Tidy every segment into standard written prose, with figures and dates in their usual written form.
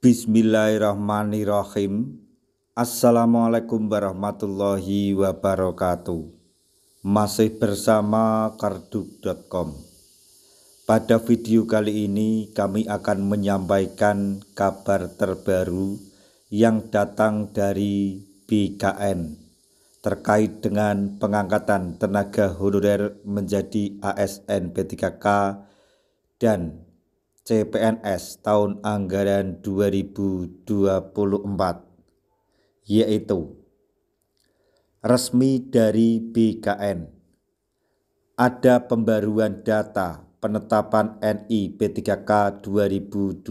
Bismillahirrahmanirrahim. Assalamualaikum warahmatullahi wabarakatuh. Masih bersama karduk.com. Pada video kali ini kami akan menyampaikan kabar terbaru yang datang dari BKN terkait dengan pengangkatan tenaga honorer menjadi ASN P3K dan CPNS tahun anggaran 2024, yaitu resmi dari BKN. Ada pembaruan data penetapan NI P3K 2024.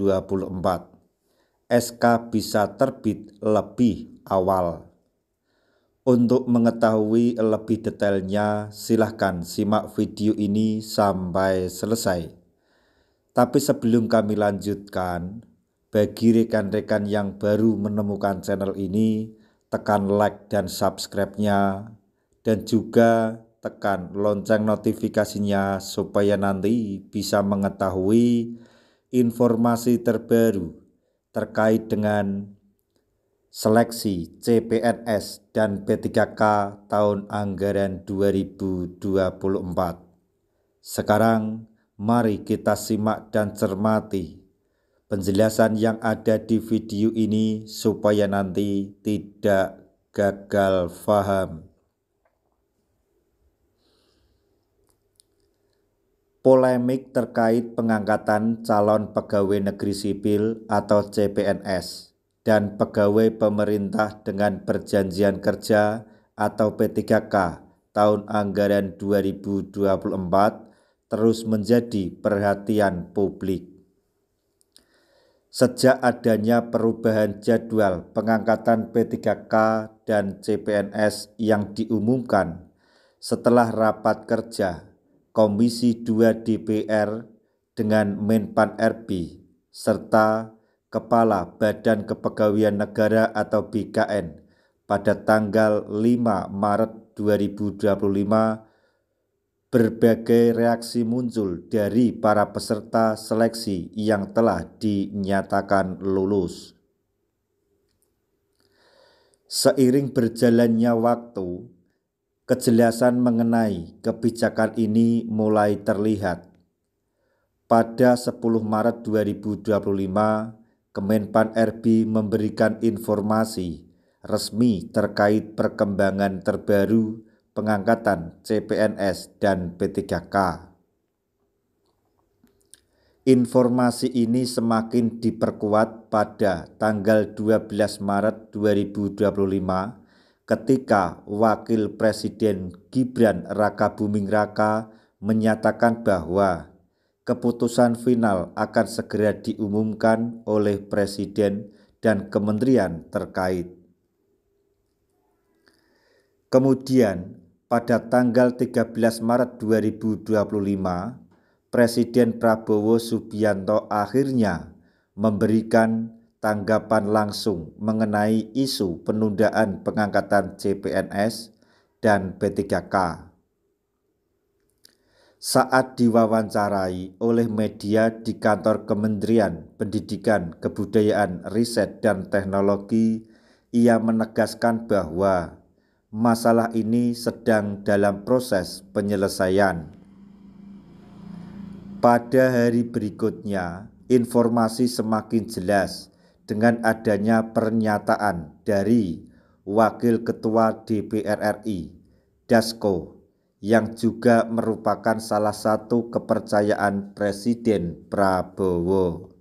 SK bisa terbit lebih awal. Untuk mengetahui lebih detailnya, silahkan simak video ini sampai selesai. Tapi sebelum kami lanjutkan, bagi rekan-rekan yang baru menemukan channel ini, tekan like dan subscribe-nya, dan juga tekan lonceng notifikasinya supaya nanti bisa mengetahui informasi terbaru terkait dengan seleksi CPNS dan P3K tahun anggaran 2024. Sekarang mari kita simak dan cermati penjelasan yang ada di video ini supaya nanti tidak gagal paham. Polemik terkait pengangkatan calon pegawai negeri sipil atau CPNS dan pegawai pemerintah dengan perjanjian kerja atau P3K tahun anggaran 2024 terus menjadi perhatian publik. Sejak adanya perubahan jadwal pengangkatan P3K dan CPNS yang diumumkan setelah rapat kerja Komisi 2 DPR dengan Menpan RB serta Kepala Badan Kepegawaian Negara atau BKN pada tanggal 5 Maret 2025, berbagai reaksi muncul dari para peserta seleksi yang telah dinyatakan lulus. Seiring berjalannya waktu, kejelasan mengenai kebijakan ini mulai terlihat. Pada 10 Maret 2025, Kemenpan RB memberikan informasi resmi terkait perkembangan terbaru pengangkatan CPNS dan P3K. Informasi ini semakin diperkuat pada tanggal 12 Maret 2025 ketika Wakil Presiden Gibran Rakabuming Raka menyatakan bahwa keputusan final akan segera diumumkan oleh Presiden dan kementerian terkait. Kemudian, pada tanggal 13 Maret 2025, Presiden Prabowo Subianto akhirnya memberikan tanggapan langsung mengenai isu penundaan pengangkatan CPNS dan P3K. Saat diwawancarai oleh media di kantor Kementerian Pendidikan, Kebudayaan, Riset, dan Teknologi, ia menegaskan bahwa masalah ini sedang dalam proses penyelesaian. Pada hari berikutnya, informasi semakin jelas dengan adanya pernyataan dari Wakil Ketua DPR RI, Dasko, yang juga merupakan salah satu kepercayaan Presiden Prabowo.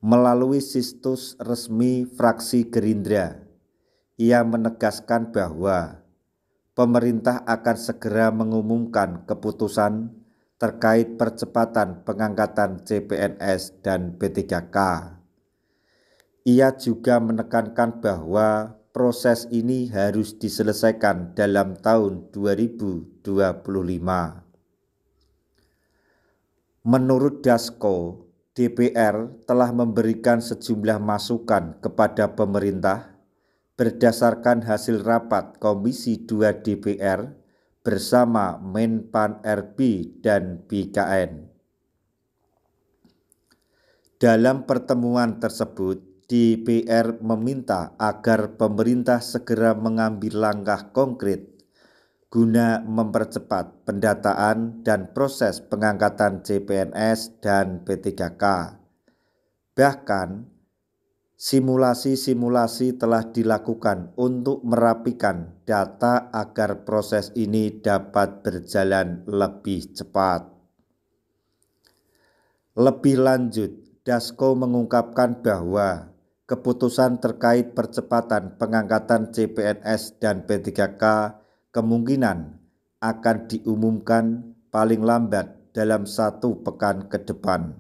Melalui situs resmi fraksi Gerindra, ia menegaskan bahwa pemerintah akan segera mengumumkan keputusan terkait percepatan pengangkatan CPNS dan P3K. Ia juga menekankan bahwa proses ini harus diselesaikan dalam tahun 2025. Menurut Dasko, DPR telah memberikan sejumlah masukan kepada pemerintah berdasarkan hasil rapat Komisi 2 DPR bersama Menpan RB dan BKN. Dalam pertemuan tersebut, DPR meminta agar pemerintah segera mengambil langkah konkret guna mempercepat pendataan dan proses pengangkatan CPNS dan P3K. Bahkan, simulasi-simulasi telah dilakukan untuk merapikan data agar proses ini dapat berjalan lebih cepat. Lebih lanjut, Dasko mengungkapkan bahwa keputusan terkait percepatan pengangkatan CPNS dan P3K kemungkinan akan diumumkan paling lambat dalam 1 pekan ke depan.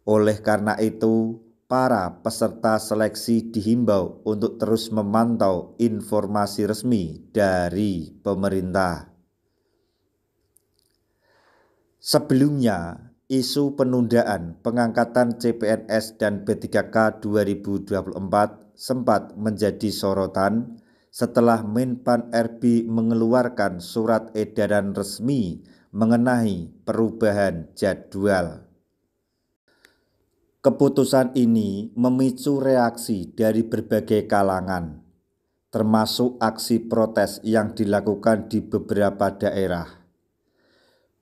Oleh karena itu, para peserta seleksi dihimbau untuk terus memantau informasi resmi dari pemerintah. Sebelumnya, isu penundaan pengangkatan CPNS dan P3K 2024 sempat menjadi sorotan setelah Menpan RB mengeluarkan surat edaran resmi mengenai perubahan jadwal. Keputusan ini memicu reaksi dari berbagai kalangan, termasuk aksi protes yang dilakukan di beberapa daerah.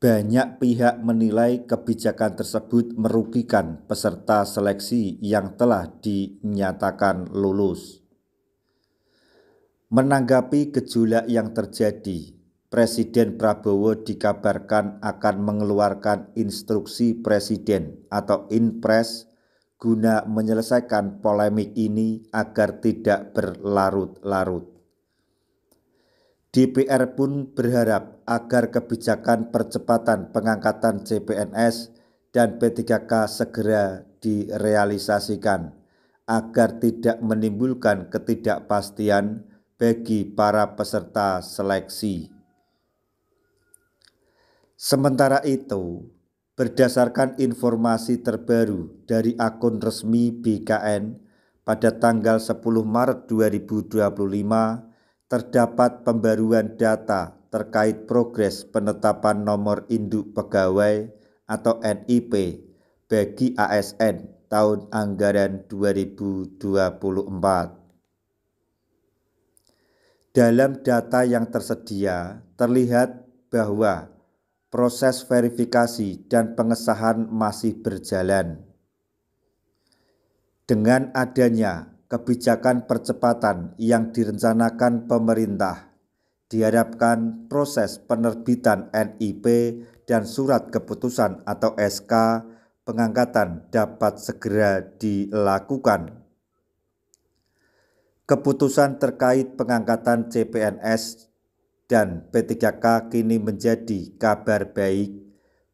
Banyak pihak menilai kebijakan tersebut merugikan peserta seleksi yang telah dinyatakan lulus. Menanggapi gejolak yang terjadi, Presiden Prabowo dikabarkan akan mengeluarkan instruksi Presiden atau Inpres guna menyelesaikan polemik ini agar tidak berlarut-larut. DPR pun berharap agar kebijakan percepatan pengangkatan CPNS dan P3K segera direalisasikan agar tidak menimbulkan ketidakpastian bagi para peserta seleksi. Sementara itu, berdasarkan informasi terbaru dari akun resmi BKN pada tanggal 10 Maret 2025, terdapat pembaruan data terkait progres penetapan nomor induk pegawai atau NIP bagi ASN tahun anggaran 2024. Dalam data yang tersedia, terlihat bahwa proses verifikasi dan pengesahan masih berjalan. Dengan adanya kebijakan percepatan yang direncanakan pemerintah, diharapkan proses penerbitan NIP dan surat keputusan atau SK pengangkatan dapat segera dilakukan. Keputusan terkait pengangkatan CPNS dan P3K kini menjadi kabar baik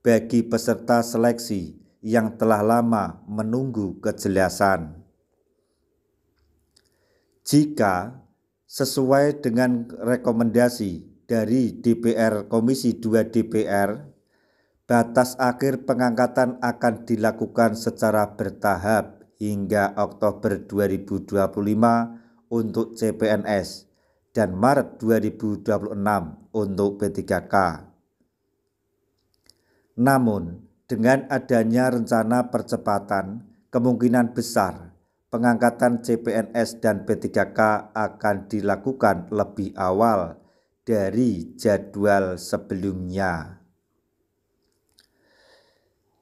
bagi peserta seleksi yang telah lama menunggu kejelasan. Jika sesuai dengan rekomendasi dari DPR Komisi 2 DPR, batas akhir pengangkatan akan dilakukan secara bertahap hingga Oktober 2025 untuk CPNS dan Maret 2026 untuk P3K. Namun, dengan adanya rencana percepatan, kemungkinan besar pengangkatan CPNS dan P3K akan dilakukan lebih awal dari jadwal sebelumnya.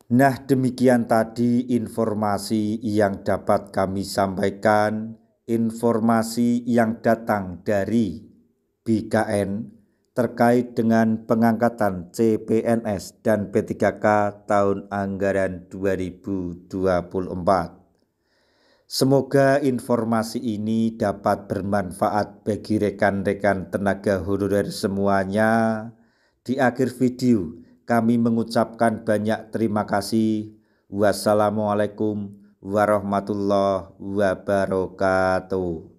Nah, demikian tadi informasi yang dapat kami sampaikan, informasi yang datang dari BKN terkait dengan pengangkatan CPNS dan P3K tahun anggaran 2024. Semoga informasi ini dapat bermanfaat bagi rekan-rekan tenaga honorer semuanya. Di akhir video, kami mengucapkan banyak terima kasih. Wassalamualaikum warahmatullahi wabarakatuh.